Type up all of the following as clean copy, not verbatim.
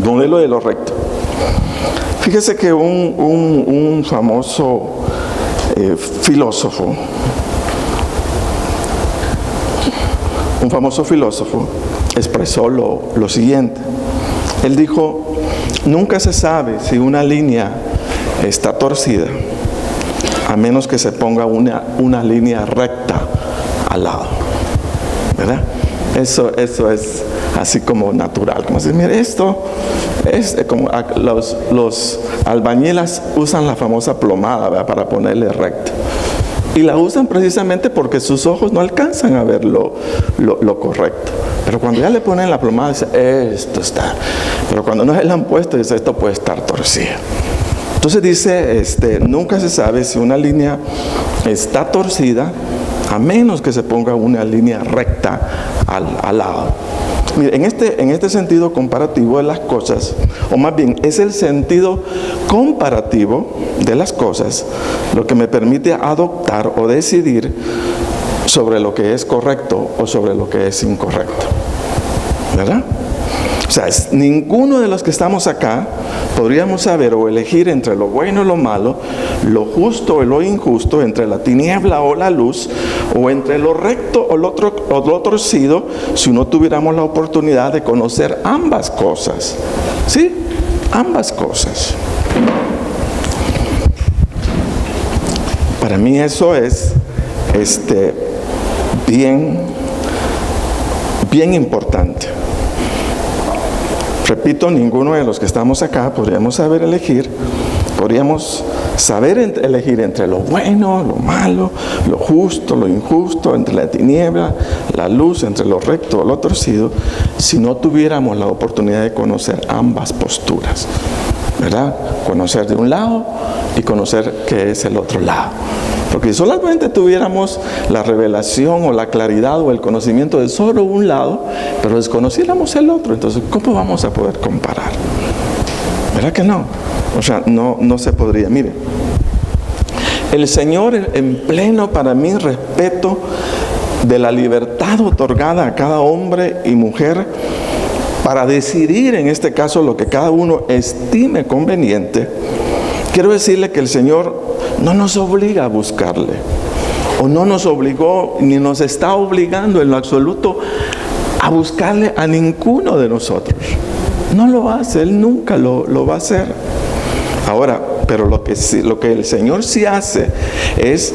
modelo de lo recto. Fíjese que un famoso filósofo expresó lo siguiente. Él dijo: nunca se sabe si una línea está torcida a menos que se ponga una línea recta al lado, ¿verdad? Eso es así como natural, como decir, mire, esto es como los albañiles usan la famosa plomada, ¿verdad?, para ponerle recto. Y la usan precisamente porque sus ojos no alcanzan a ver lo correcto. Pero cuando ya le ponen la plomada, dice, esto está. Pero cuando no se la han puesto, dice, esto puede estar torcido. Entonces dice, nunca se sabe si una línea está torcida, a menos que se ponga una línea recta al lado. Mire, en este sentido comparativo de las cosas, o más bien es el sentido comparativo de las cosas lo que me permite adoptar o decidir sobre lo que es correcto o sobre lo que es incorrecto, ¿verdad? O sea, ninguno de los que estamos acá podríamos saber o elegir entre lo bueno y lo malo, lo justo y lo injusto, entre la tiniebla o la luz, o entre lo recto o lo torcido, si no tuviéramos la oportunidad de conocer ambas cosas. ¿Sí? Ambas cosas. Para mí eso es bien importante. Repito, ninguno de los que estamos acá podríamos saber elegir entre lo bueno, lo malo, lo justo, lo injusto, entre la tiniebla, la luz, entre lo recto, lo torcido, si no tuviéramos la oportunidad de conocer ambas posturas, ¿verdad? Conocer de un lado y conocer qué es el otro lado. Porque si solamente tuviéramos la revelación o la claridad o el conocimiento de solo un lado, pero desconociéramos el otro, entonces ¿cómo vamos a poder comparar? ¿Verdad que no? O sea, no se podría. Mire, el Señor, en pleno, para mí, respeto de la libertad otorgada a cada hombre y mujer para decidir, en este caso, lo que cada uno estime conveniente, quiero decirle que el Señor no nos obliga a buscarle, o no nos obligó, ni nos está obligando en lo absoluto a buscarle a ninguno de nosotros. No lo hace, Él nunca lo va a hacer. Ahora, pero lo que el Señor sí hace es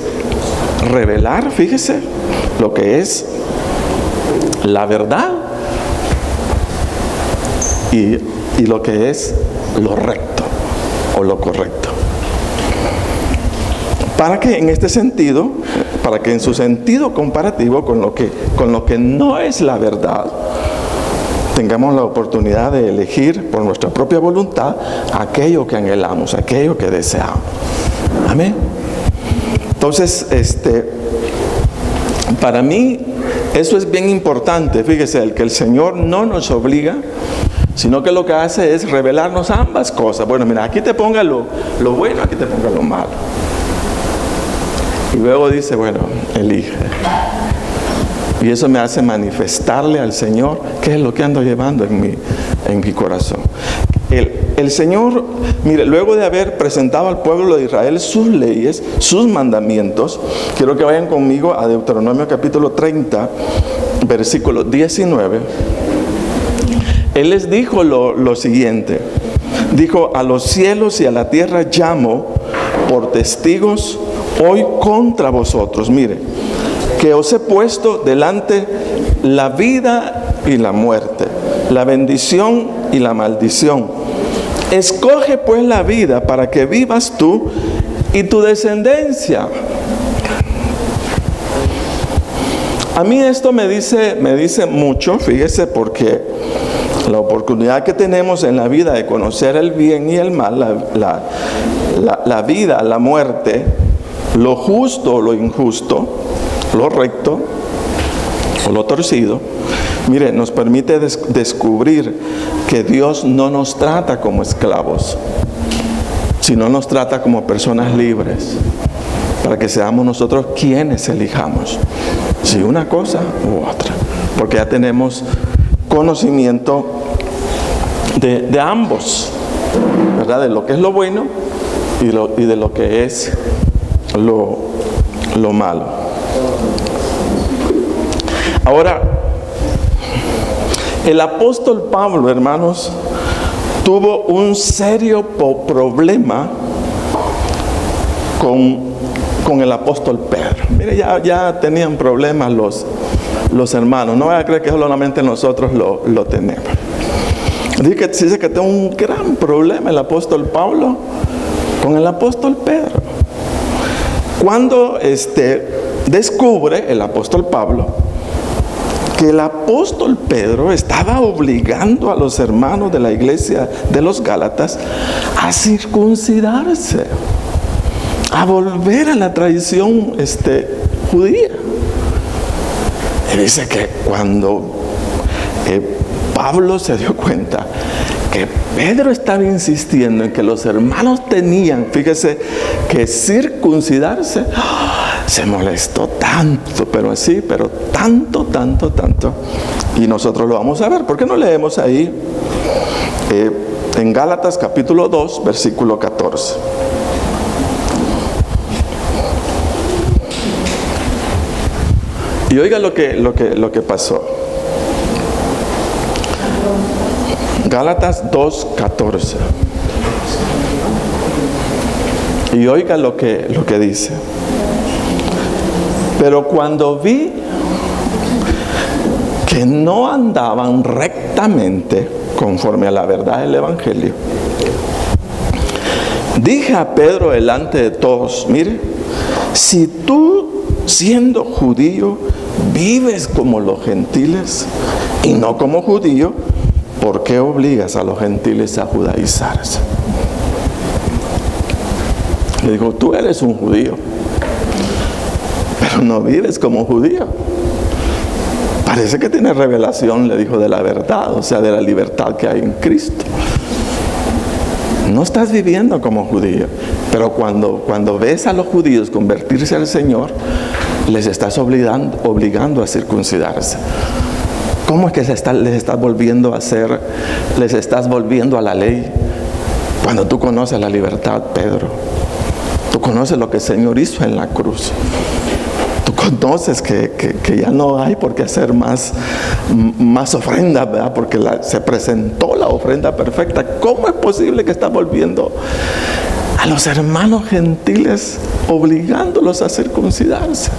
revelar, fíjese, lo que es la verdad y lo que es lo recto o lo correcto. Para que en este sentido, para que en su sentido comparativo con lo que no es la verdad, tengamos la oportunidad de elegir por nuestra propia voluntad aquello que anhelamos, aquello que deseamos. Amén. Entonces, para mí eso es bien importante. Fíjese, el que el Señor no nos obliga, sino que lo que hace es revelarnos ambas cosas. Bueno, mira, aquí te ponga lo bueno, aquí te ponga lo malo. Y luego dice, bueno, elige. Y eso me hace manifestarle al Señor qué es lo que ando llevando en mi corazón. El Señor, mire, luego de haber presentado al pueblo de Israel sus leyes, sus mandamientos, quiero que vayan conmigo a Deuteronomio capítulo 30, versículo 19. Él les dijo lo siguiente. Dijo, a los cielos y a la tierra llamo por testigos hoy contra vosotros. Mire, que os he puesto delante la vida y la muerte, la bendición y la maldición. Escoge pues la vida para que vivas tú y tu descendencia. A mí esto me dice mucho, fíjese, porque la oportunidad que tenemos en la vida de conocer el bien y el mal, la vida, la muerte, lo justo o lo injusto, lo recto o lo torcido, mire, nos permite descubrir que Dios no nos trata como esclavos, sino nos trata como personas libres, para que seamos nosotros quienes elijamos, si una cosa u otra, porque ya tenemos conocimiento de ambos, ¿verdad? De lo que es lo bueno y de lo que es lo malo. Ahora, el apóstol Pablo, hermanos, tuvo un serio problema con el apóstol Pedro. Mire, ya tenían problemas los hermanos. No voy a creer que solamente nosotros lo tenemos. Dice que tengo un gran problema el apóstol Pablo con el apóstol Pedro. Cuando descubre el apóstol Pablo que el apóstol Pedro estaba obligando a los hermanos de la iglesia de los Gálatas a circuncidarse, a volver a la tradición judía. Y dice que cuando Pablo se dio cuenta que Pedro estaba insistiendo en que los hermanos tenían, fíjese, que circuncidarse, se molestó tanto, pero tanto. Y nosotros lo vamos a ver. ¿Por qué no leemos ahí en Gálatas capítulo 2, versículo 14? Y oiga lo que pasó. Gálatas 2, 14. Y oiga lo que dice. Pero cuando vi que no andaban rectamente conforme a la verdad del Evangelio, dije a Pedro delante de todos: mire, si tú, siendo judío, vives como los gentiles y no como judío, ¿por qué obligas a los gentiles a judaizarse? Le digo, tú eres un judío, pero no vives como judío. Parece que tienes revelación, le dijo, de la verdad, o sea, de la libertad que hay en Cristo. No estás viviendo como judío, pero cuando ves a los judíos convertirse al Señor, les estás obligando a circuncidarse. ¿Cómo es que les estás volviendo a hacer, les estás volviendo a la ley? Cuando tú conoces la libertad, Pedro. Tú conoces lo que el Señor hizo en la cruz. Tú conoces que ya no hay por qué hacer más ofrenda, ¿verdad? Porque se presentó la ofrenda perfecta. ¿Cómo es posible que estás volviendo a los hermanos gentiles, obligándolos a circuncidarse?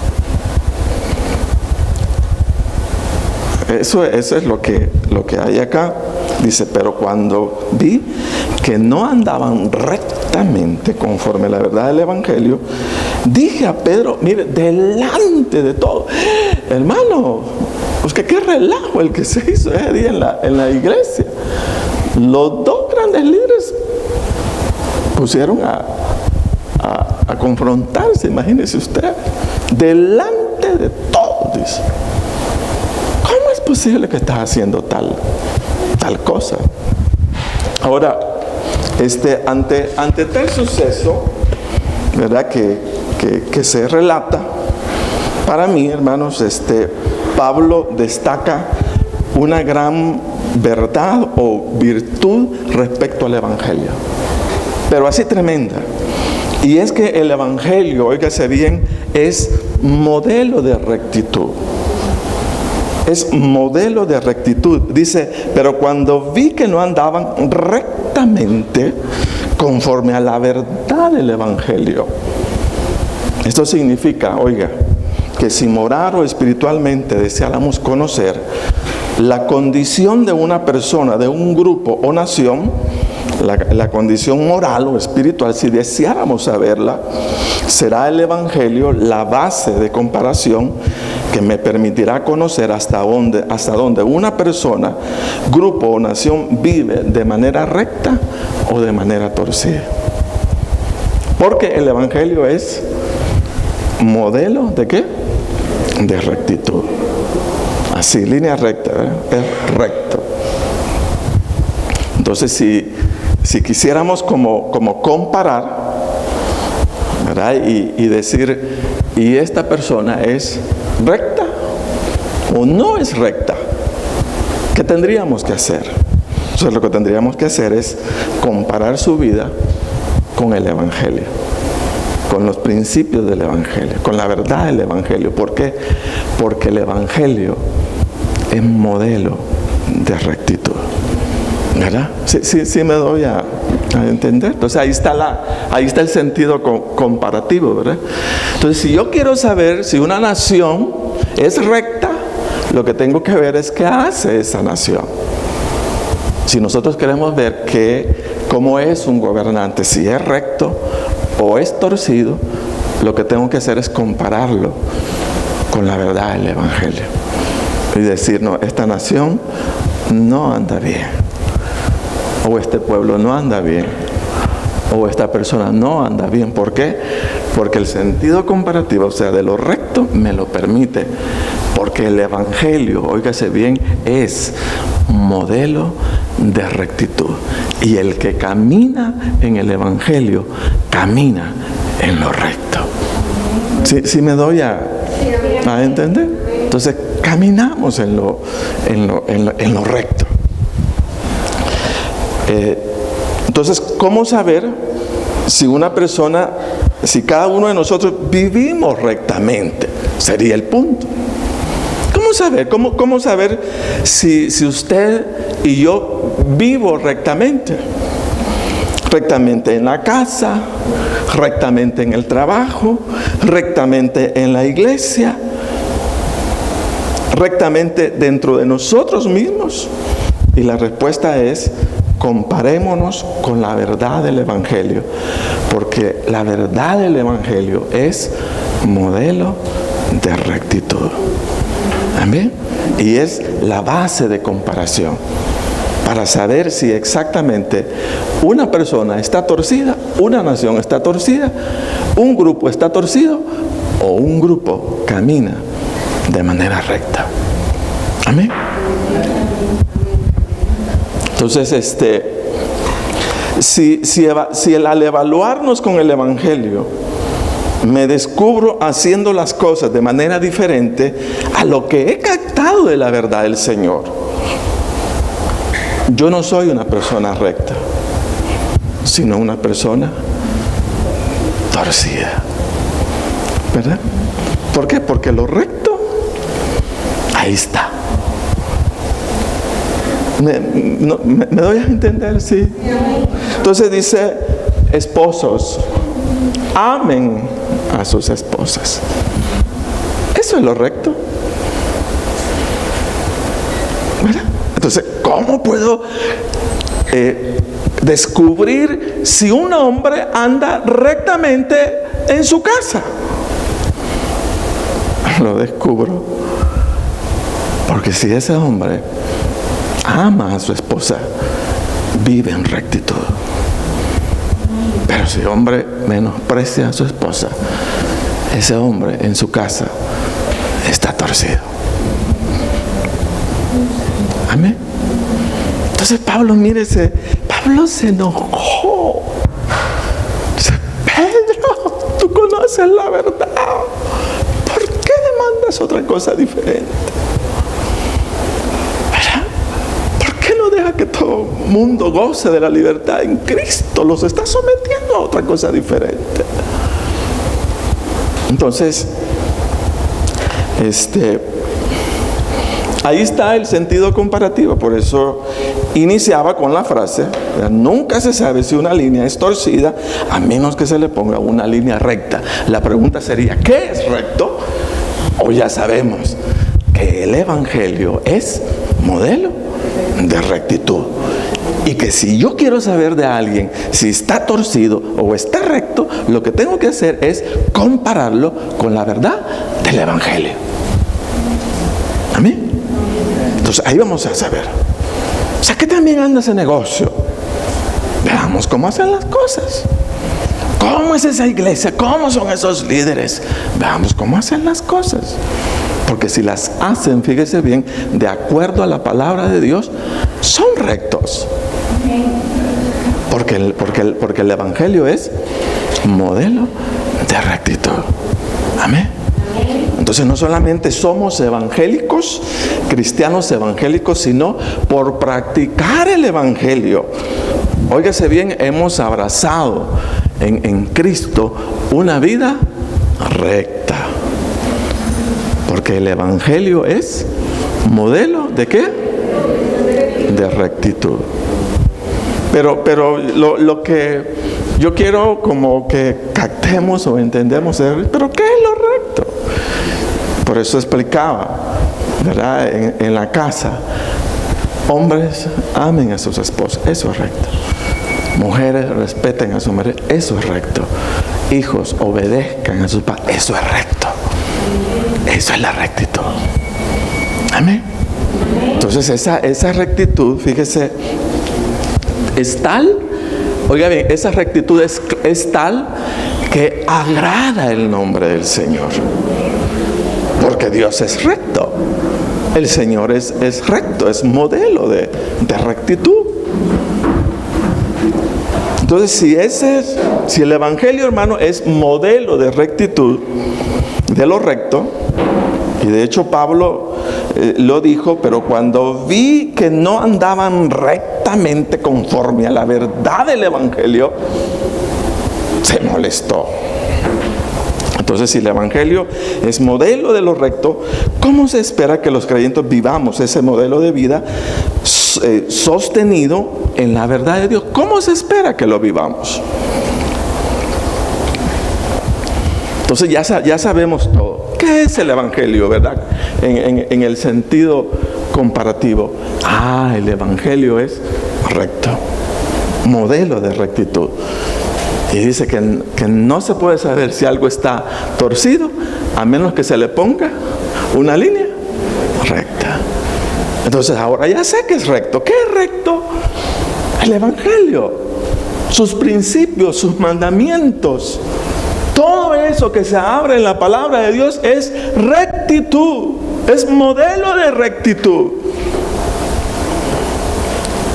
Eso es lo que hay acá. Dice, pero cuando vi que no andaban rectamente conforme a la verdad del Evangelio, dije a Pedro, mire, delante de todo, hermano, pues que qué relajo el que se hizo ese día en la iglesia. Los dos grandes líderes pusieron a confrontarse, imagínese usted, delante de todos, dice. ¿Cómo es posible que estás haciendo tal cosa? Ahora, ante tal suceso, ¿verdad? Que se relata, para mí, hermanos, Pablo destaca una gran verdad o virtud respecto al Evangelio, pero así tremenda. Y es que el Evangelio, óigase bien, es modelo de rectitud. Es modelo de rectitud. Dice, pero cuando vi que no andaban rectamente conforme a la verdad del Evangelio. Esto significa, oiga, que si moral o espiritualmente deseáramos conocer la condición de una persona, de un grupo o nación, la condición moral o espiritual, si deseáramos saberla, será el Evangelio la base de comparación que me permitirá conocer hasta dónde una persona, grupo o nación vive de manera recta o de manera torcida. Porque el Evangelio es modelo ¿de qué? De rectitud. Así, línea recta, ¿verdad? Es recto. Entonces, si quisiéramos como comparar, ¿verdad? Y decir, ¿y esta persona es recta o no es recta? ¿Qué tendríamos que hacer? Entonces lo que tendríamos que hacer es comparar su vida con el Evangelio, con los principios del Evangelio, con la verdad del Evangelio. ¿Por qué? Porque el Evangelio es modelo de rectitud, ¿verdad? Sí me doy a entender. Entonces ahí está el sentido comparativo, ¿verdad? Entonces, si yo quiero saber si una nación es recta, lo que tengo que ver es qué hace esa nación. Si nosotros queremos ver cómo es un gobernante, si es recto o es torcido, lo que tengo que hacer es compararlo con la verdad del Evangelio y decir, no, esta nación no anda bien, o este pueblo no anda bien, o esta persona no anda bien. ¿Por qué? Porque el sentido comparativo, o sea, de lo recto, me lo permite, porque el Evangelio, óigase bien, es modelo de rectitud, y el que camina en el Evangelio camina en lo recto. ¿Sí me doy a entender? Entonces caminamos en lo recto. Entonces, ¿cómo saber si una persona, si cada uno de nosotros vivimos rectamente? Sería el punto. ¿Cómo saber? ¿Cómo saber si usted y yo vivo rectamente? Rectamente en la casa, rectamente en el trabajo, rectamente en la iglesia, rectamente dentro de nosotros mismos. Y la respuesta es: comparémonos con la verdad del Evangelio, porque la verdad del Evangelio es modelo de rectitud. Amén. Y es la base de comparación para saber si exactamente una persona está torcida, una nación está torcida, un grupo está torcido o un grupo camina de manera recta. Amén. Entonces, si al evaluarnos con el Evangelio me descubro haciendo las cosas de manera diferente a lo que he captado de la verdad del Señor, yo no soy una persona recta, sino una persona torcida, ¿verdad? ¿Por qué? Porque lo recto, ahí está. ¿Me doy a entender? Sí. Entonces dice: esposos, amen a sus esposas. Eso es lo recto, ¿verdad? Entonces, ¿cómo puedo descubrir si un hombre anda rectamente en su casa? Lo descubro porque si ese hombre ama a su esposa, vive en rectitud. Pero si el hombre menosprecia a su esposa, ese hombre en su casa está torcido. Amén. Entonces Pablo se enojó. Dice: Pedro, tú conoces la verdad, ¿por qué demandas otra cosa diferente? Deja que todo el mundo goce de la libertad en Cristo. Los está sometiendo a otra cosa diferente. Entonces, ahí está el sentido comparativo. Por eso iniciaba con la frase: nunca se sabe si una línea es torcida a menos que se le ponga una línea recta. La pregunta sería: ¿qué es recto? O ya sabemos que el Evangelio es modelo de rectitud, y que si yo quiero saber de alguien si está torcido o está recto, lo que tengo que hacer es compararlo con la verdad del Evangelio. Amén. Entonces ahí vamos a saber. O sea, que también anda ese negocio. Veamos cómo hacen las cosas. ¿Cómo es esa iglesia? ¿Cómo son esos líderes? Veamos cómo hacen las cosas. Porque si las hacen, fíjese bien, de acuerdo a la palabra de Dios, son rectos. Porque el Evangelio es modelo de rectitud. Amén. Entonces no solamente somos evangélicos, cristianos evangélicos, sino por practicar el evangelio. Óigase bien, hemos abrazado en Cristo una vida recta. Porque el evangelio es modelo ¿de qué? De rectitud. Pero lo que yo quiero como que captemos o entendemos es, ¿pero qué es lo recto? Por eso explicaba, ¿verdad? En la casa, hombres amen a sus esposas, eso es recto. Mujeres respeten a su marido, eso es recto. Hijos obedezcan a sus padres, eso es recto. Eso es la rectitud. Amén. Entonces esa rectitud, fíjese, es tal, oiga bien, esa rectitud es tal que agrada el nombre del Señor. Porque Dios es recto. El Señor es recto, es modelo de rectitud. Entonces, si el Evangelio, hermano, es modelo de rectitud, de lo recto, y de hecho Pablo lo dijo, pero cuando vi que no andaban rectamente conforme a la verdad del Evangelio, se molestó. Entonces, si el Evangelio es modelo de lo recto, ¿cómo se espera que los creyentes vivamos ese modelo de vida sostenido en la verdad de Dios? ¿Cómo se espera que lo vivamos? Entonces ya sabemos todo. ¿Qué es el Evangelio, verdad? En el sentido comparativo. El Evangelio es recto, modelo de rectitud. Y dice que no se puede saber si algo está torcido a menos que se le ponga una línea recta. Entonces ahora ya sé que es recto. ¿Qué es recto? El Evangelio, sus principios, sus mandamientos. Todo eso que se abre en la palabra de Dios es rectitud, es modelo de rectitud.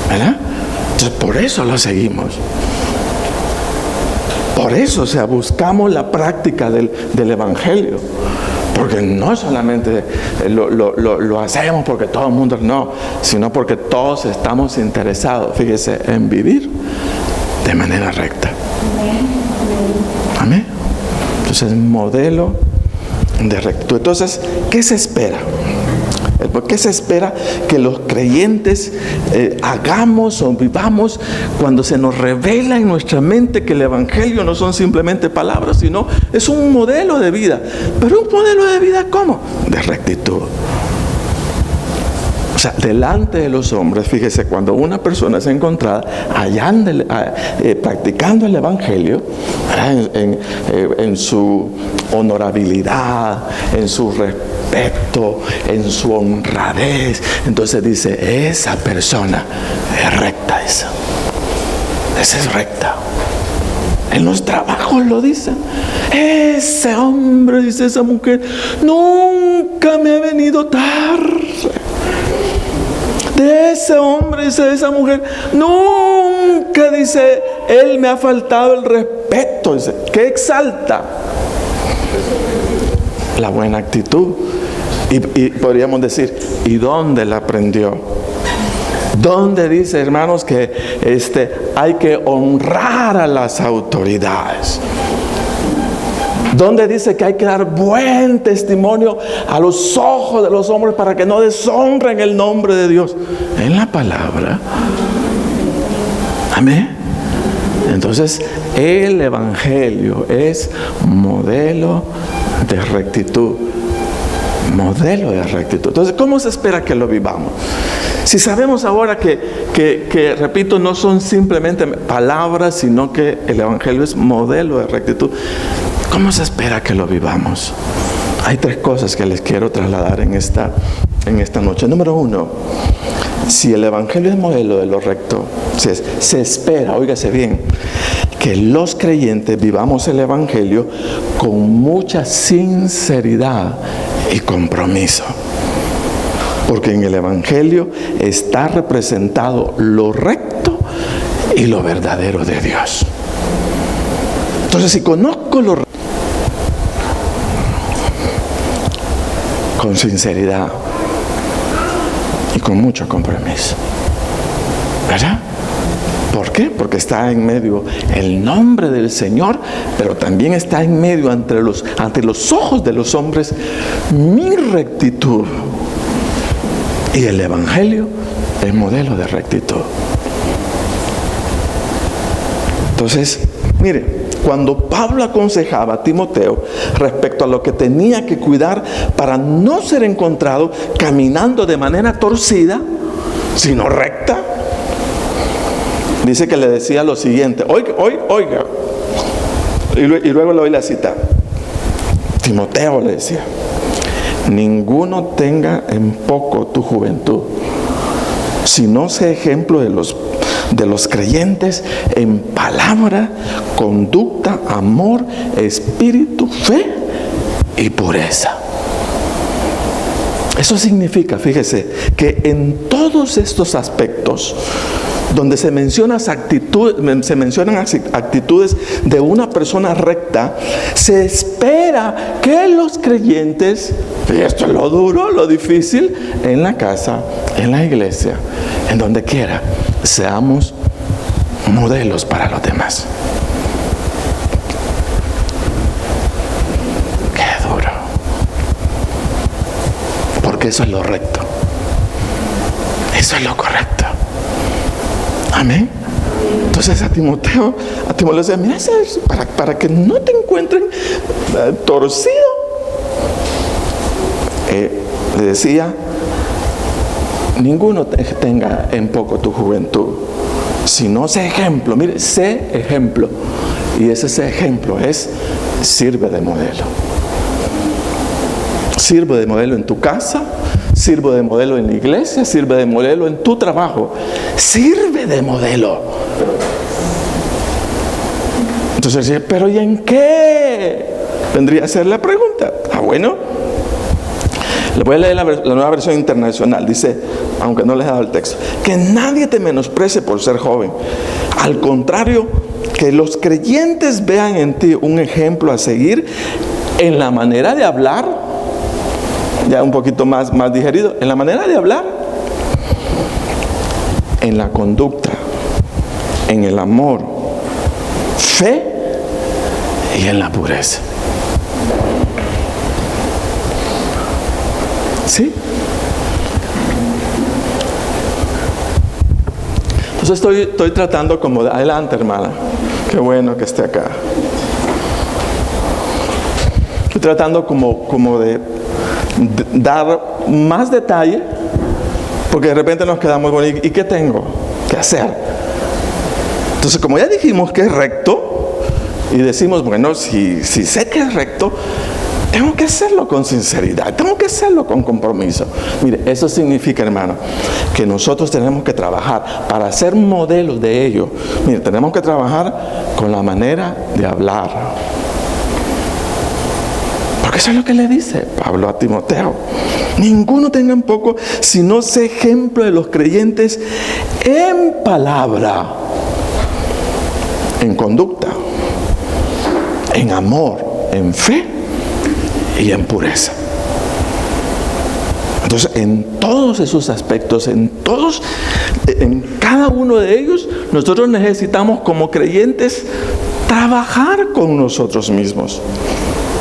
¿Verdad? Entonces por eso lo seguimos. Por eso, buscamos la práctica del Evangelio. Porque no solamente lo hacemos porque todo el mundo, no, sino porque todos estamos interesados, fíjese, en vivir de manera recta. Amén. Entonces, modelo de rectitud. Entonces, ¿qué se espera? ¿Por qué se espera que los creyentes hagamos o vivamos cuando se nos revela en nuestra mente que el Evangelio no son simplemente palabras, sino es un modelo de vida? Pero un modelo de vida, ¿cómo? De rectitud. O sea, delante de los hombres, fíjese, cuando una persona es encontrada practicando el Evangelio, en su honorabilidad, en su respeto, en su honradez, entonces dice, esa persona es recta, esa es recta. En los trabajos lo dicen, ese hombre, dice esa mujer, nunca me ha venido tarde. De ese hombre, dice esa mujer, nunca, dice, él me ha faltado el respeto. Dice, ¿qué exalta? La buena actitud. Y podríamos decir, ¿y dónde la aprendió? ¿Dónde dice, hermanos, que hay que honrar a las autoridades? ¿Dónde dice que hay que dar buen testimonio a los ojos de los hombres para que no deshonren el nombre de Dios? En la palabra. Amén. Entonces, el Evangelio es modelo de rectitud. Modelo de rectitud. Entonces, ¿cómo se espera que lo vivamos? Si sabemos ahora que, repito, no son simplemente palabras, sino que el Evangelio es modelo de rectitud, ¿cómo se espera que lo vivamos? Hay tres cosas que les quiero trasladar en esta noche. Número uno, si el Evangelio es modelo de lo recto, se espera, óigase bien, que los creyentes vivamos el Evangelio con mucha sinceridad y compromiso. Porque en el Evangelio está representado lo recto y lo verdadero de Dios. Entonces, si conozco lo recto, con sinceridad y con mucho compromiso. ¿Verdad? ¿Por qué? Porque está en medio el nombre del Señor, pero también está en medio ante los ojos de los hombres mi rectitud. Y el Evangelio es modelo de rectitud. Entonces, mire, cuando Pablo aconsejaba a Timoteo respecto a lo que tenía que cuidar para no ser encontrado caminando de manera torcida, sino recta, dice que le decía lo siguiente, oiga, y luego le doy la cita. Timoteo le decía: ninguno tenga en poco tu juventud, sino sé ejemplo de los creyentes en palabra, conducta, amor, espíritu, fe y pureza. Eso significa, fíjese, que en todos estos aspectos donde se mencionan actitudes de una persona recta, se espera que los creyentes, y esto es lo duro, lo difícil, en la casa, en la iglesia, en donde quiera, seamos modelos para los demás. Qué duro, porque eso es lo recto, eso es lo correcto. Amén. Entonces a Timoteo le decía: mira, para que no te encuentren torcido, le decía: ninguno tenga en poco tu juventud, sino sé ejemplo. Mire, sé ejemplo. Y ese ejemplo sirve de modelo. Sirve de modelo en tu casa, sirve de modelo en la iglesia, sirve de modelo en tu trabajo, sirve de modelo. Entonces, pero ¿y en qué? Vendría a ser la pregunta. Bueno, le voy a leer la nueva versión internacional. Dice, aunque no les he dado el texto: que nadie te menosprecie por ser joven. Al contrario, que los creyentes vean en ti un ejemplo a seguir en la manera de hablar. Ya un poquito más digerido, en la manera de hablar, en la conducta, en el amor, fe y en la pureza. ¿Sí? Entonces estoy tratando como de, adelante, hermana, qué bueno que esté acá. Estoy tratando como de dar más detalle, porque de repente nos quedamos con: ¿y qué tengo que hacer? Entonces, como ya dijimos que es recto, y decimos, bueno, si sé que es recto, tengo que hacerlo con sinceridad, tengo que hacerlo con compromiso. Mire, eso significa, hermano, que nosotros tenemos que trabajar para ser modelos de ello. Mire, tenemos que trabajar con la manera de hablar. Porque eso es lo que le dice Pablo a Timoteo: ninguno tenga en poco, sino sé ejemplo de los creyentes en palabra, en conducta, en amor, en fe y en pureza. Entonces, en todos esos aspectos, en cada uno de ellos, nosotros necesitamos como creyentes trabajar con nosotros mismos.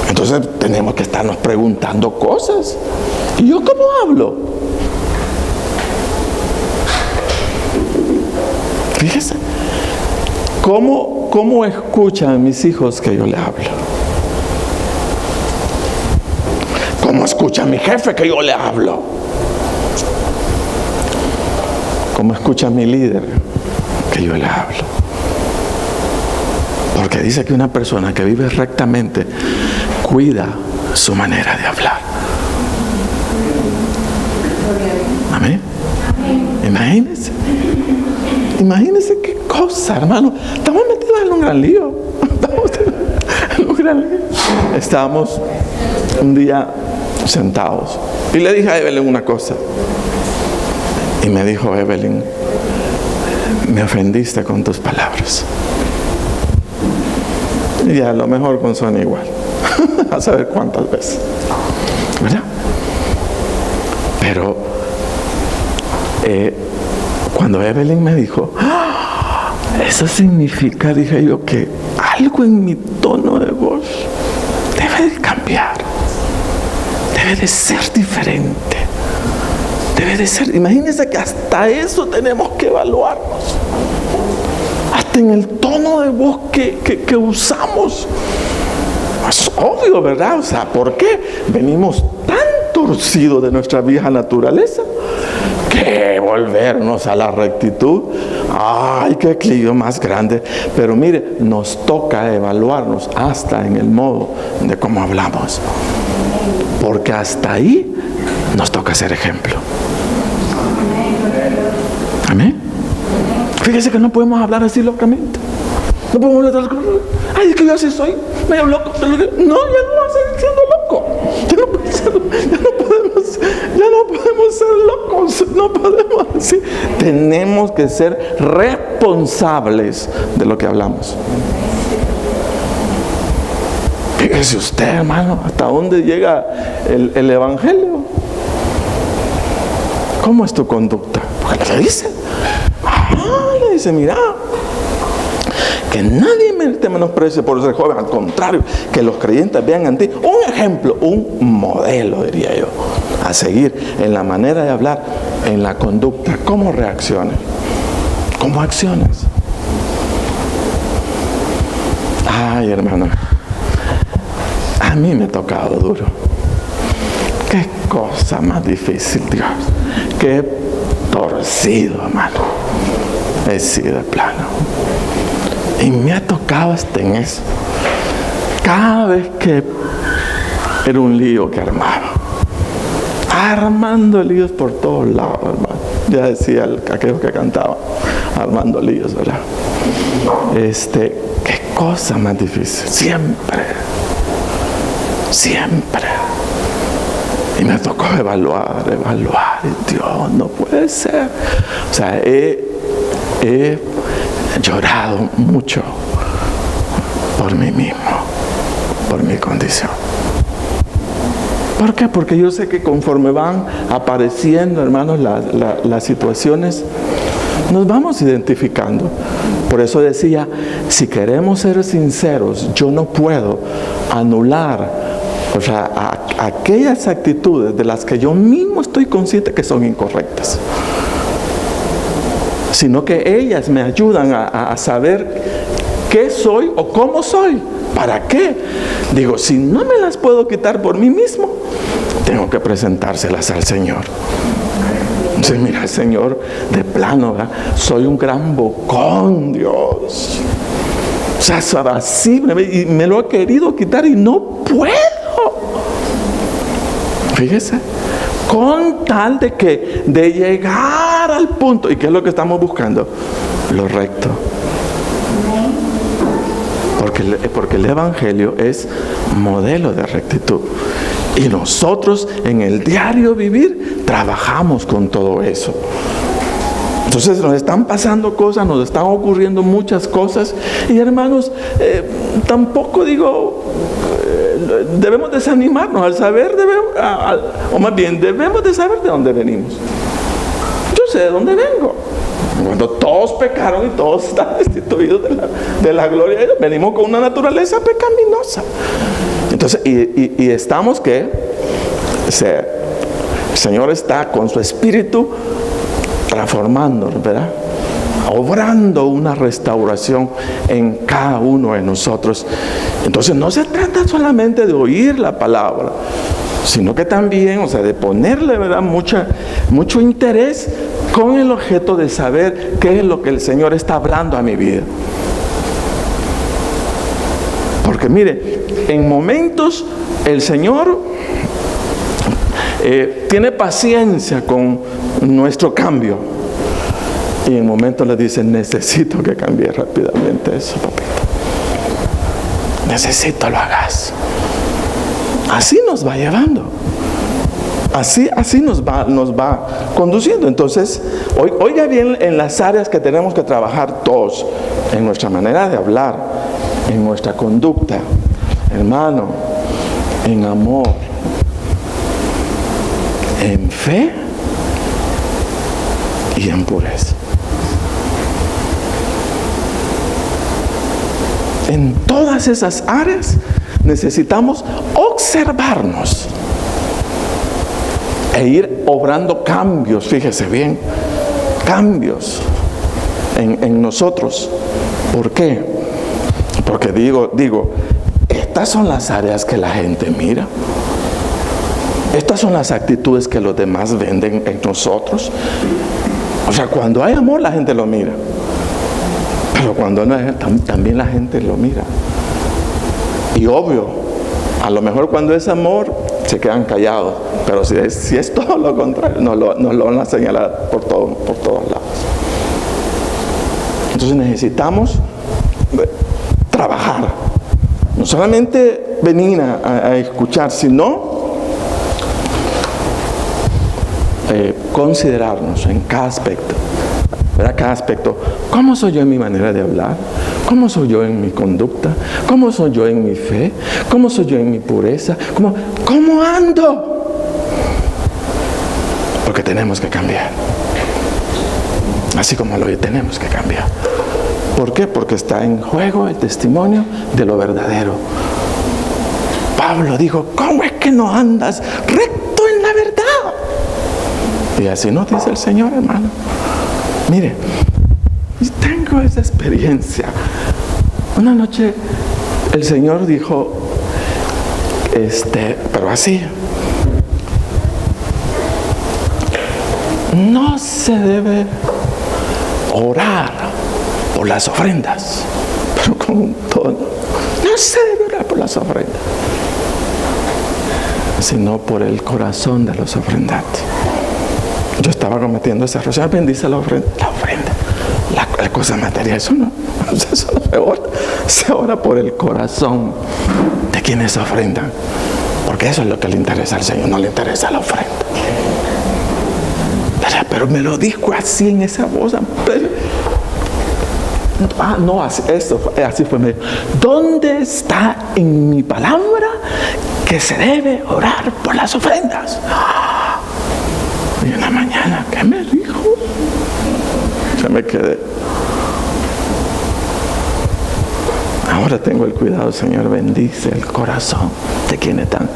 Entonces tenemos que estarnos preguntando cosas. ¿Y yo cómo hablo? Fíjese, ¿cómo escuchan mis hijos que yo les hablo? ¿Cómo escucha mi jefe que yo le hablo? ¿Cómo escucha mi líder que yo le hablo? Porque dice que una persona que vive rectamente cuida su manera de hablar. Amén. Imagínense qué cosa, hermano. Estamos metidos en un gran lío. Estábamos un día sentados y le dije a Evelyn una cosa, y me dijo: Evelyn, me ofendiste con tus palabras. Y a lo mejor con Sonia igual. A saber cuántas veces, ¿verdad? Pero cuando Evelyn me dijo, eso significa, dije yo, que algo en mi tono de voz debe de cambiar, debe de ser diferente, debe de ser. Imagínense que hasta eso tenemos que evaluarnos, hasta en el tono de voz que usamos. Es obvio, ¿verdad? O sea, ¿por qué venimos tan torcidos de nuestra vieja naturaleza que volvernos a la rectitud? ¡Ay, qué clio más grande! Pero mire, nos toca evaluarnos hasta en el modo de cómo hablamos, porque hasta ahí nos toca ser ejemplo. Amén. Fíjese que no podemos hablar así locamente. No podemos hablar, ay, es que yo así soy, medio loco. No, ya no va a seguir siendo loco. Ya no podemos ser locos. No podemos así. Tenemos que ser responsables de lo que hablamos. Fíjese usted, hermano, hasta dónde llega el Evangelio. ¿Cómo es tu conducta? Porque le dice, le dice, mira, que nadie te menosprecie por ser joven, al contrario, que los creyentes vean en ti un ejemplo, un modelo, diría yo, a seguir en la manera de hablar, en la conducta, cómo reacciones, cómo acciones. Ay, hermano, a mí me ha tocado duro. Qué cosa más difícil, Dios. Qué torcido, hermano. He sido de plano. Y me ha tocado hasta en eso. Cada vez que era un lío que armaba. Armando líos por todos lados, hermano. Ya decía aquellos que cantaban, armando líos, ¿verdad? Qué cosa más difícil. Siempre. Y me tocó evaluar. Y Dios, no puede ser. O sea, he llorado mucho por mí mismo, por mi condición. ¿Por qué? Porque yo sé que conforme van apareciendo, hermanos, las situaciones, nos vamos identificando. Por eso decía, si queremos ser sinceros, yo no puedo anular, o sea, aquellas actitudes de las que yo mismo estoy consciente que son incorrectas, sino que ellas me ayudan a saber qué soy o cómo soy. ¿Para qué? Digo, si no me las puedo quitar por mí mismo, tengo que presentárselas al Señor. Entonces, mira, Señor, de plano, ¿verdad? Soy un gran bocón, Dios. O sea, así, y me lo he querido quitar y no puedo. Fíjese, con tal de llegar al punto, ¿y qué es lo que estamos buscando? Lo recto. Porque el Evangelio es modelo de rectitud. Y nosotros en el diario vivir trabajamos con todo eso. Entonces nos están pasando cosas, nos están ocurriendo muchas cosas. Y hermanos, tampoco digo, debemos desanimarnos al saber, o más bien debemos de saber de dónde venimos. Yo sé de dónde vengo. Cuando todos pecaron y todos están destituidos de la gloria de Dios, venimos con una naturaleza pecaminosa. Entonces, y estamos que el Señor está con su espíritu transformándonos, ¿verdad? Obrando una restauración en cada uno de nosotros. Entonces no se trata solamente de oír la palabra, sino que también, o sea, de ponerle, ¿verdad?, mucho interés con el objeto de saber qué es lo que el Señor está hablando a mi vida. Porque mire, en momentos el Señor tiene paciencia con nuestro cambio, y en momentos le dice, necesito que cambie rápidamente eso, papito. Necesito lo hagas. Así nos va llevando. Así nos va conduciendo. Entonces, oiga bien en las áreas que tenemos que trabajar todos, en nuestra manera de hablar, en nuestra conducta, hermano, en amor, en fe y en pureza. En todas esas áreas necesitamos observarnos e ir obrando cambios, fíjese bien, cambios en nosotros. ¿Por qué? Porque digo, estas son las áreas que la gente mira. Estas son las actitudes que los demás venden en nosotros. O sea, cuando hay amor la gente lo mira. Pero cuando no hay, también la gente lo mira. Y obvio, a lo mejor cuando es amor se quedan callados. Pero si es todo lo contrario, nos lo van a señalar por todos lados. Entonces necesitamos trabajar. No solamente venir a escuchar, sino considerarnos en cada aspecto. ¿Verdad? Cada aspecto. ¿Cómo soy yo en mi manera de hablar? ¿Cómo soy yo en mi conducta? ¿Cómo soy yo en mi fe? ¿Cómo soy yo en mi pureza? ¿Cómo ando? Porque tenemos que cambiar. Así como lo tenemos que cambiar. ¿Por qué? Porque está en juego el testimonio de lo verdadero. Pablo dijo, ¿cómo es que no andas recto en la verdad? Y así nos dice el Señor, hermano. Mire, tengo esa experiencia. Una noche el Señor dijo, pero así, no se debe orar por las ofrendas, pero con un tono, no se debe orar por las ofrendas, sino por el corazón de los ofrendantes. Yo estaba cometiendo ese error. Señor, bendice la ofrenda, la cosa material, eso no se ora. Se ora por el corazón de quienes ofrendan, porque eso es lo que le interesa al Señor, no le interesa la ofrenda. Pero me lo dijo así en esa voz. No, así fue. Me dijo, ¿dónde está en mi palabra que se debe orar por las ofrendas? Y en la mañana, ¿qué me dijo? Yo me quedé. Ahora tengo el cuidado, Señor, bendice el corazón de quienes están.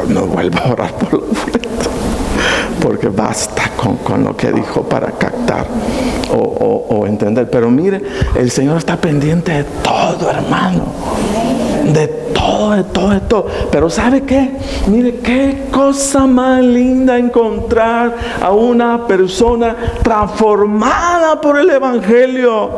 No vuelvo a orar por la ofrenda, porque basta con lo que dijo para captar o entender. Pero mire, el Señor está pendiente de todo, hermano. De todo. Pero ¿sabe qué? Mire, qué cosa más linda encontrar a una persona transformada por el Evangelio.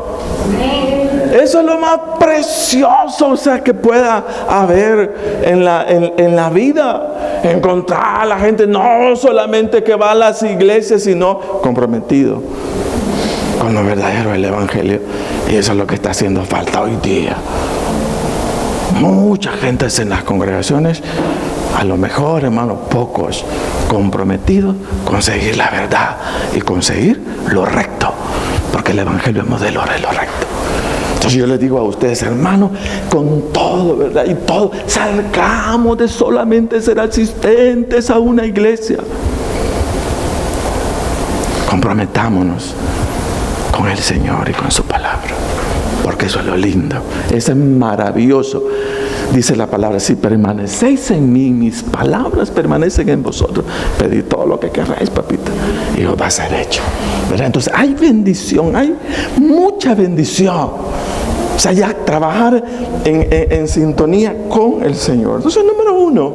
Eso es lo más precioso, o sea, que pueda haber en la vida. Encontrar a la gente no solamente que va a las iglesias, sino comprometido con lo verdadero del Evangelio. Y eso es lo que está haciendo falta hoy día. Mucha gente en las congregaciones, a lo mejor, hermano, pocos comprometidos con seguir la verdad y conseguir lo recto, porque el Evangelio es modelo de lo recto. Entonces yo les digo a ustedes, hermano, con todo, ¿verdad? Y todo, salgamos de solamente ser asistentes a una iglesia. Comprometámonos con el Señor y con su palabra, porque eso es lo lindo, eso es maravilloso. Dice la palabra, si permanecéis en mí, mis palabras permanecen en vosotros, pedid todo lo que queráis, papita, y os va a ser hecho, ¿verdad? Entonces hay bendición, hay mucha bendición. O sea, ya trabajar en sintonía con el Señor. Entonces, número uno,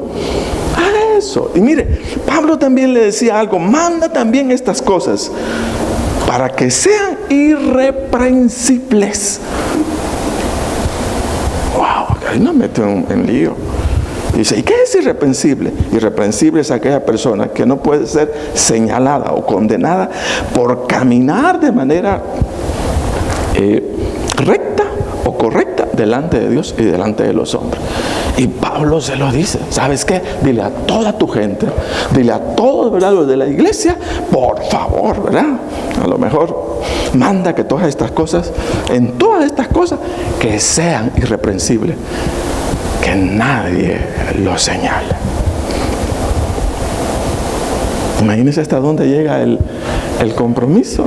haga eso. Y mire, Pablo también le decía algo, manda también estas cosas para que sean irreprensibles. Wow, ahí nos mete en lío. Dice, ¿y qué es irreprensible? Irreprensible es aquella persona que no puede ser señalada o condenada por caminar de manera recta o correcta delante de Dios y delante de los hombres. Y Pablo se lo dice, ¿sabes qué? Dile a toda tu gente, dile a todos, ¿verdad?, los de la iglesia, por favor, ¿verdad? A lo mejor manda que todas estas cosas, en todas estas cosas, que sean irreprensibles, que nadie lo señale. Imagínense hasta dónde llega el compromiso.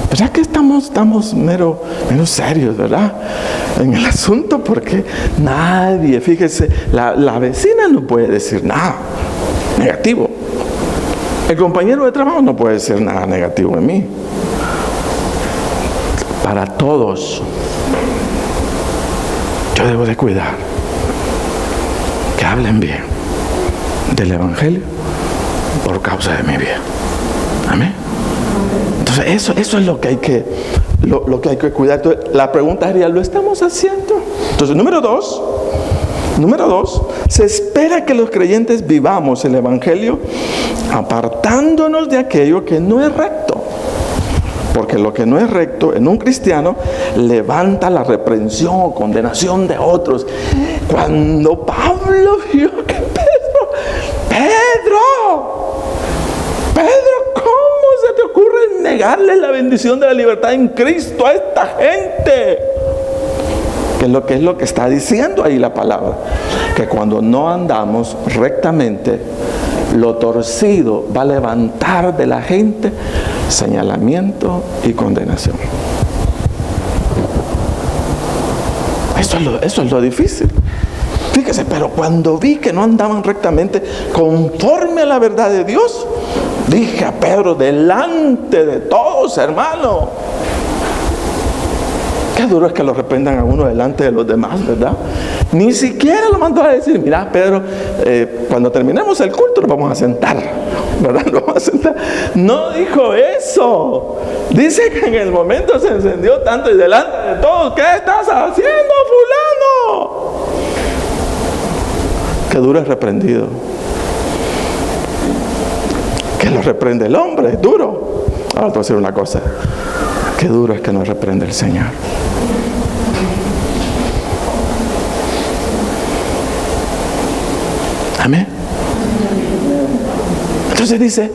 ¿Verdad que estamos mero serios, verdad? En el asunto, porque nadie, fíjese, la vecina no puede decir nada negativo. El compañero de trabajo no puede decir nada negativo en mí. Para todos, yo debo de cuidar que hablen bien del Evangelio por causa de mi vida. Amén. Entonces eso es lo que hay que cuidar. Entonces, la pregunta sería, ¿lo estamos haciendo? Entonces, número dos, se espera que los creyentes vivamos el Evangelio apartándonos de aquello que no es recto. Porque lo que no es recto en un cristiano levanta la reprensión o condenación de otros. Cuando Pablo vio que Pedro, ¿cómo se te ocurre negarle la bendición de la libertad en Cristo a esta gente? Que es lo que está diciendo ahí la palabra, que cuando no andamos rectamente, lo torcido va a levantar de la gente señalamiento y condenación. Eso es lo difícil. Fíjese, pero cuando vi que no andaban rectamente conforme a la verdad de Dios, dije a Pedro, delante de todos, hermano. Qué duro es que lo reprendan a uno delante de los demás, ¿verdad? Ni siquiera lo mandó a decir, mira, Pedro, cuando terminemos el culto nos vamos a sentar, ¿verdad? Nos vamos a sentar. No dijo eso. Dice que en el momento se encendió tanto y delante de todos, ¿qué estás haciendo, fulano? Qué duro es reprendido. Que lo reprende el hombre, es duro. Ahora te voy a decir una cosa. Qué duro es que nos reprende el Señor. Amén. Entonces dice,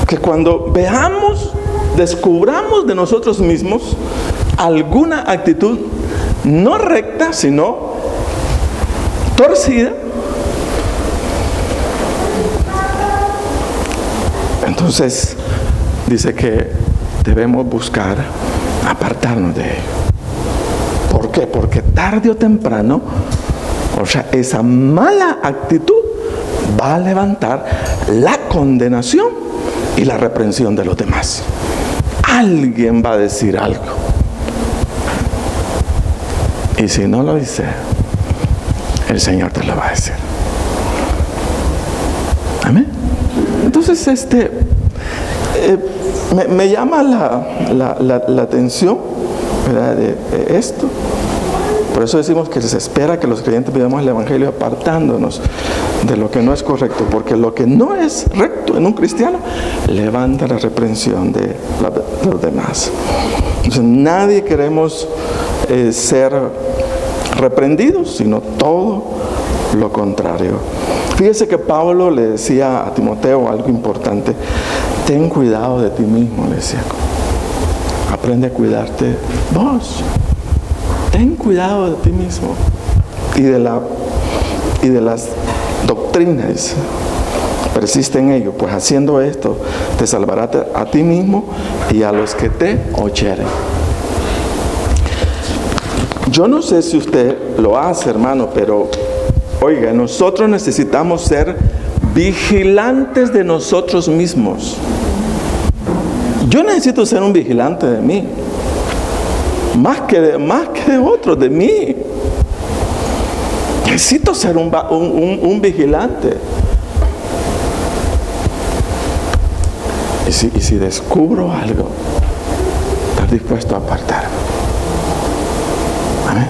que cuando descubramos de nosotros mismos alguna actitud no recta, sino torcida, entonces dice que debemos buscar apartarnos de ello. ¿Por qué? Porque tarde o temprano, o sea, esa mala actitud va a levantar la condenación y la reprensión de los demás. Alguien va a decir algo. Y si no lo dice, el Señor te lo va a decir. Amén. Entonces, me llama la atención, ¿verdad?, de esto. Por eso decimos que se espera que los creyentes vivamos el Evangelio apartándonos de lo que no es correcto, porque lo que no es recto en un cristiano levanta la reprensión de los demás. Entonces, nadie queremos ser reprendidos, sino todo lo contrario. Fíjese que Pablo le decía a Timoteo algo importante: ten cuidado de ti mismo, le decía. Aprende a cuidarte vos. Ten cuidado de ti mismo y de las doctrinas. Persiste en ello, pues haciendo esto te salvará a ti mismo y a los que te oyeren. Yo no sé si usted lo hace, hermano, pero oiga, nosotros necesitamos ser vigilantes de nosotros mismos. Yo necesito ser un vigilante de mí. Más que de otros, de mí. Necesito ser un vigilante. Y si descubro algo, estar dispuesto a apartarme. Amén.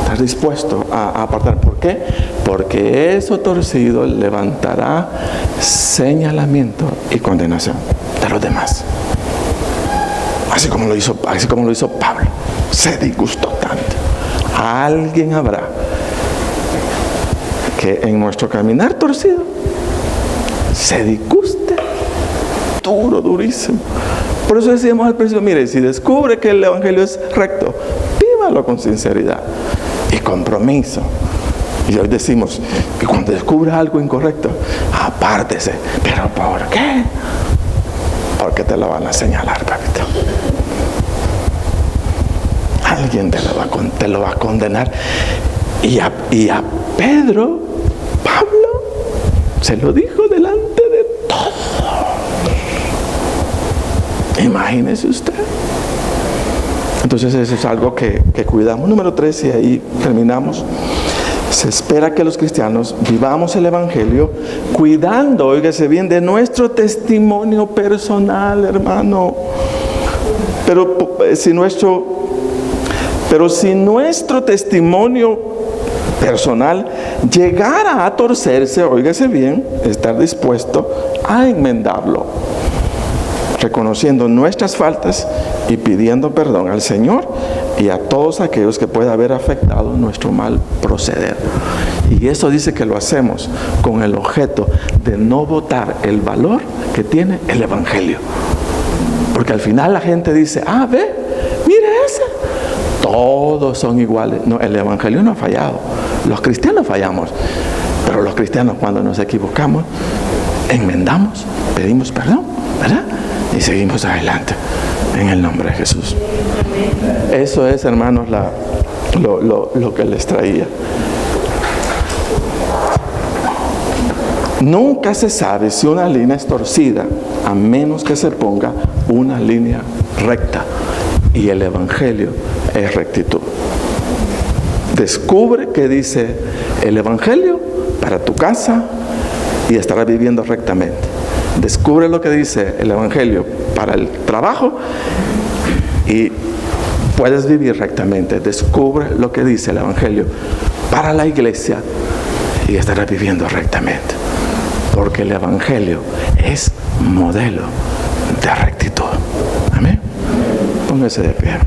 Estar dispuesto a apartar. ¿Por qué? Porque eso torcido levantará señalamiento y condenación de los demás. Así como lo hizo Pablo. Se disgustó tanto. Alguien habrá que en nuestro caminar torcido se disguste durísimo. Por eso decíamos al principio, mire, si descubre que el Evangelio es recto, vívalo con sinceridad y compromiso Y hoy decimos, y cuando descubres algo incorrecto, apártese. ¿Pero por qué? Porque te lo van a señalar, papito. Alguien te lo va a condenar. Y a Pablo, se lo dijo delante de todo. Imagínese usted. Entonces eso es algo que cuidamos. Número 3, y ahí terminamos. Se espera que los cristianos vivamos el Evangelio cuidando, óigase bien, de nuestro testimonio personal, hermano. Pero si nuestro testimonio personal llegara a torcerse, óigase bien, estar dispuesto a enmendarlo, reconociendo nuestras faltas y pidiendo perdón al Señor y a todos aquellos que pueda haber afectado nuestro mal proceder. Y eso dice que lo hacemos con el objeto de no botar el valor que tiene el Evangelio. Porque al final la gente dice, ve, mire ese. Todos son iguales. No, el Evangelio no ha fallado. Los cristianos fallamos. Pero los cristianos, cuando nos equivocamos, enmendamos, pedimos perdón, ¿verdad? Y seguimos adelante en el nombre de Jesús. Eso es, hermanos, lo que les traía. Nunca se sabe si una línea es torcida a menos que se ponga una línea recta, y el Evangelio es rectitud. Descubre qué dice el Evangelio para tu casa y estarás viviendo rectamente. Descubre lo que dice el Evangelio para el trabajo y puedes vivir rectamente. Descubre lo que dice el Evangelio para la iglesia y estarás viviendo rectamente. Porque el Evangelio es modelo de rectitud. Amén. Póngase de pie.